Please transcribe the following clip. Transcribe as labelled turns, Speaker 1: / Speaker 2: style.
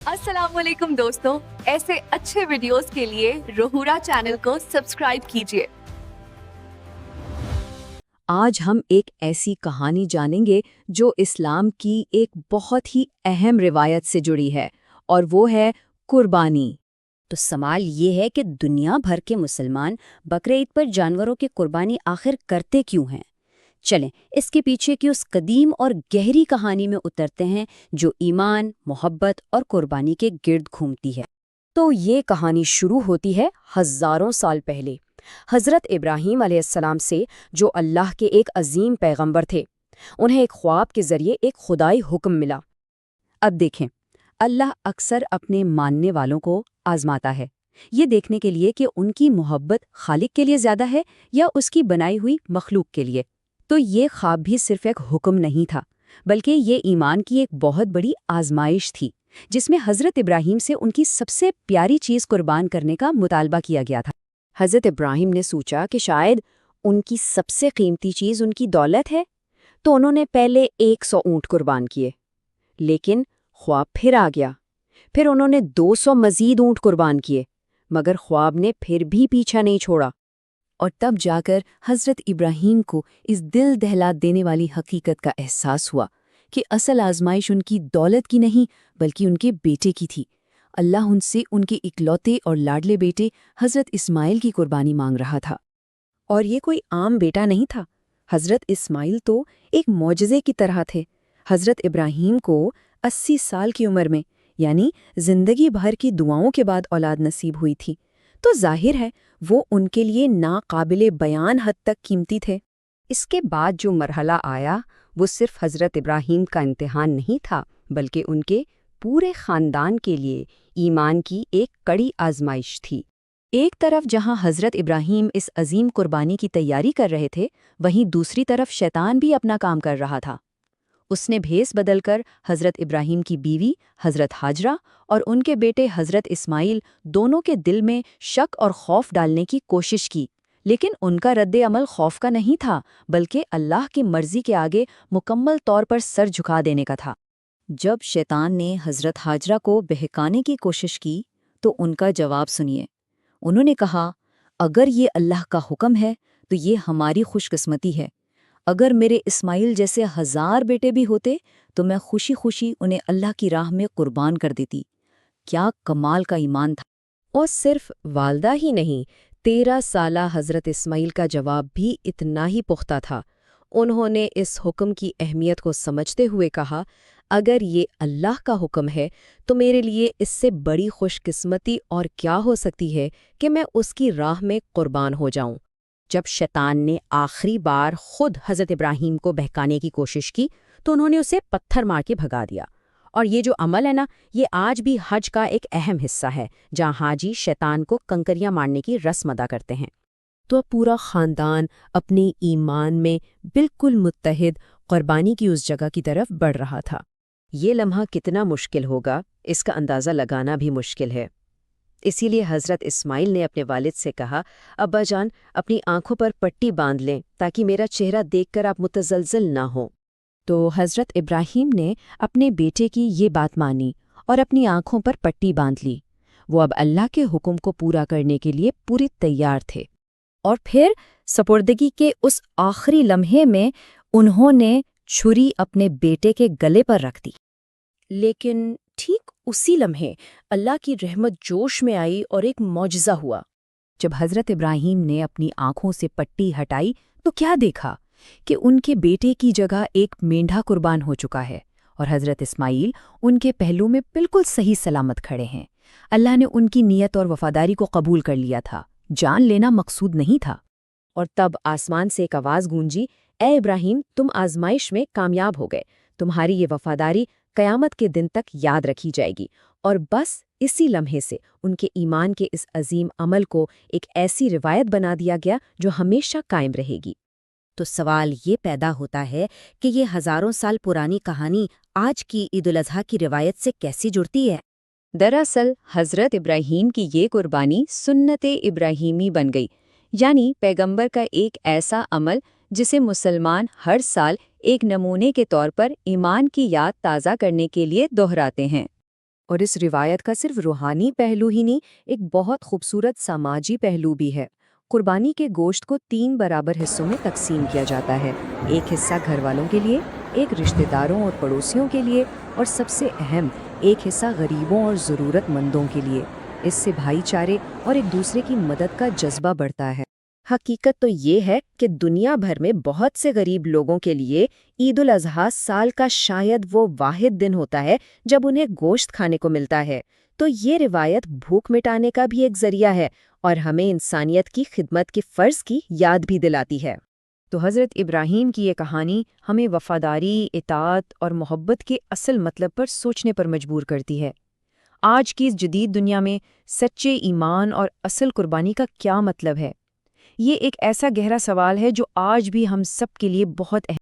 Speaker 1: अस्सलाम वालेकुम दोस्तों, ऐसे अच्छे वीडियोस के लिए रोहूरा चैनल को सब्सक्राइब कीजिए।
Speaker 2: आज हम एक ऐसी कहानी जानेंगे जो इस्लाम की एक बहुत ही अहम रिवायत से जुड़ी है और वो है कुर्बानी।
Speaker 3: तो सवाल ये है कि दुनिया भर के मुसलमान बकरे ईद पर जानवरों की कुर्बानी आखिर करते क्यों हैं। चलें इसके पीछे की उस कदीम और गहरी कहानी में उतरते हैं जो ईमान, मोहब्बत और कुर्बानी के गिर्द घूमती है।
Speaker 2: तो ये कहानी शुरू होती है हज़ारों साल पहले, हज़रत इब्राहीम अलैहिस्सलाम से, जो अल्लाह के एक अजीम पैगंबर थे। उन्हें एक ख्वाब के ज़रिए एक खुदाई हुक्म मिला। अब देखें, अल्लाह अक्सर अपने मानने वालों को आजमाता है, ये देखने के लिए कि उनकी मोहब्बत खालिक के लिए ज़्यादा है या उसकी बनाई हुई मखलूक के लिए। तो ये ख्वाब भी सिर्फ एक हुक्म नहीं था, बल्कि ये ईमान की एक बहुत बड़ी आजमाइश थी, जिसमें हज़रत इब्राहीम से उनकी सबसे प्यारी चीज़ कुर्बान करने का मुतालबा किया गया था। हज़रत इब्राहीम ने सोचा कि शायद उनकी सबसे कीमती चीज़ उनकी दौलत है, तो उन्होंने पहले 100 ऊँट कुर्बान किए। लेकिन ख्वाब फिर आ गया। फिर उन्होंने 200 मज़ीद ऊँट कुर्बान किए, मगर ख्वाब ने फिर भी पीछा नहीं छोड़ा। और तब जाकर हज़रत इब्राहीम को इस दिल दहला देने वाली हकीकत का एहसास हुआ कि असल आजमाइश उनकी दौलत की नहीं, बल्कि उनके बेटे की थी। अल्लाह उनसे उनके इकलौते और लाडले बेटे हज़रत इस्माइल की कुर्बानी मांग रहा था। और ये कोई आम बेटा नहीं था। हज़रत इस्माइल तो एक मौजज़े की तरह थे। हज़रत इब्राहीम को 80 साल की उम्र में, यानी ज़िंदगी भर की दुआओं के बाद औलाद नसीब हुई थी, तो जाहिर है वो उनके लिए नाकाबिले बयान हद तक कीमती थे। इसके बाद जो मरहला आया वो सिर्फ हज़रत इब्राहीम का इम्तिहान नहीं था, बल्कि उनके पूरे ख़ानदान के लिए ईमान की एक कड़ी आजमाइश थी। एक तरफ जहां हज़रत इब्राहीम इस अजीम कुर्बानी की तैयारी कर रहे थे, वहीं दूसरी तरफ शैतान भी अपना काम कर रहा था। उसने भेस बदलकर हज़रत इब्राहीम की बीवी हज़रत हाजरा और उनके बेटे हज़रत इस्माइल दोनों के दिल में शक और खौफ डालने की कोशिश की। लेकिन उनका रद्द अमल खौफ का नहीं था, बल्कि अल्लाह की मर्ज़ी के आगे मुकम्मल तौर पर सर झुका देने का था। जब शैतान ने हज़रत हाजरा को बहकाने की कोशिश की, तो उनका जवाब सुनिए। उन्होंने कहा, अगर ये अल्लाह का हुक्म है तो ये हमारी खुशकिस्मती है। अगर मेरे इस्माइल जैसे 1000 बेटे भी होते तो मैं खुशी खुशी उन्हें अल्लाह की राह में कुर्बान कर देती। क्या कमाल का ईमान था। और सिर्फ वालदा ही नहीं, 13 साला हज़रत इस्माइल का जवाब भी इतना ही पुख्ता था। उन्होंने इस हुक्म की अहमियत को समझते हुए कहा, अगर ये अल्लाह का हुक्म है तो मेरे लिए इससे बड़ी खुशकिस्मती और क्या हो सकती है कि मैं उसकी राह में कुर्बान हो जाऊं। जब शैतान ने आखिरी बार खुद हज़रत इब्राहीम को बहकाने की कोशिश की, तो उन्होंने उसे पत्थर मार के भगा दिया। और ये जो अमल है ना, ये आज भी हज का एक अहम हिस्सा है, जहाँ हाजी शैतान को कंकरियां मारने की रस्म अदा करते हैं। तो अब पूरा ख़ानदान अपने ईमान में बिल्कुल मुत्तहिद कुर्बानी की उस जगह की तरफ बढ़ रहा था। ये लम्हा कितना मुश्किल होगा, इसका अंदाज़ा लगाना भी मुश्किल है। इसीलिए हज़रत इस्माइल ने अपने वालिद से कहा, अब्बा जान, अपनी आंखों पर पट्टी बांध लें ताकि मेरा चेहरा देखकर आप मुतज़लज़ल ना हो। तो हज़रत इब्राहीम ने अपने बेटे की ये बात मानी और अपनी आंखों पर पट्टी बांध ली। वो अब अल्लाह के हुक्म को पूरा करने के लिए पूरे तैयार थे। और फिर सपुर्दगी के उस आखिरी लम्हे में उन्होंने छुरी अपने बेटे के गले पर रख दी। लेकिन ठीक उसी लम्हे अल्लाह की रहमत जोश में आई और एक मौजज़ा हुआ। जब हज़रत इब्राहीम ने अपनी आंखों से पट्टी हटाई तो क्या देखा कि उनके बेटे की जगह एक मेंढा कुर्बान हो चुका है और हज़रत इस्माइल उनके पहलू में बिल्कुल सही सलामत खड़े हैं। अल्लाह ने उनकी नीयत और वफादारी को कबूल कर लिया था, जान लेना मकसूद नहीं था। और तब आसमान से एक आवाज़ गूंजी, ए इब्राहीम, तुम आजमाइश में कामयाब हो गए। तुम्हारी ये वफादारी क़यामत के दिन तक याद रखी जाएगी। और बस इसी लम्हे से उनके ईमान के इस अजीम अमल को एक ऐसी रिवायत बना दिया गया जो हमेशा कायम रहेगी।
Speaker 3: तो सवाल ये पैदा होता है कि ये हज़ारों साल पुरानी कहानी आज की ईद उल अज़हा की रिवायत से कैसे जुड़ती है।
Speaker 2: दरअसल हज़रत इब्राहीम की ये कुर्बानी सुन्नत-ए इब्राहीमी बन गई, यानी पैगंबर का एक ऐसा अमल जिसे मुसलमान हर साल एक नमूने के तौर पर ईमान की याद ताज़ा करने के लिए दोहराते हैं। اور اس روایت کا صرف روحانی پہلو ہی نہیں، ایک بہت خوبصورت سماجی پہلو بھی ہے۔ قربانی کے گوشت کو 3 برابر حصوں میں تقسیم کیا جاتا ہے، ایک حصہ گھر والوں کے لیے، ایک رشتہ داروں اور پڑوسیوں کے لیے، اور سب سے اہم ایک حصہ غریبوں اور ضرورت مندوں کے لیے۔ اس سے بھائی چارے اور ایک دوسرے کی مدد کا جذبہ بڑھتا ہے۔ حقیقت تو یہ ہے کہ دنیا بھر میں بہت سے غریب لوگوں کے لیے عید الاضحیٰ سال کا شاید وہ واحد دن ہوتا ہے جب انہیں گوشت کھانے کو ملتا ہے۔ تو یہ روایت بھوک مٹانے کا بھی ایک ذریعہ ہے اور ہمیں انسانیت کی خدمت کے فرض کی یاد بھی دلاتی ہے۔ تو حضرت ابراہیم کی یہ کہانی ہمیں وفاداری، اطاعت اور محبت کے اصل مطلب پر سوچنے پر مجبور کرتی ہے۔ آج کی اس جدید دنیا میں سچے ایمان اور اصل قربانی کا کیا مطلب ہے؟ یہ ایک ایسا گہرا سوال ہے جو آج بھی ہم سب کے لیے بہت اہم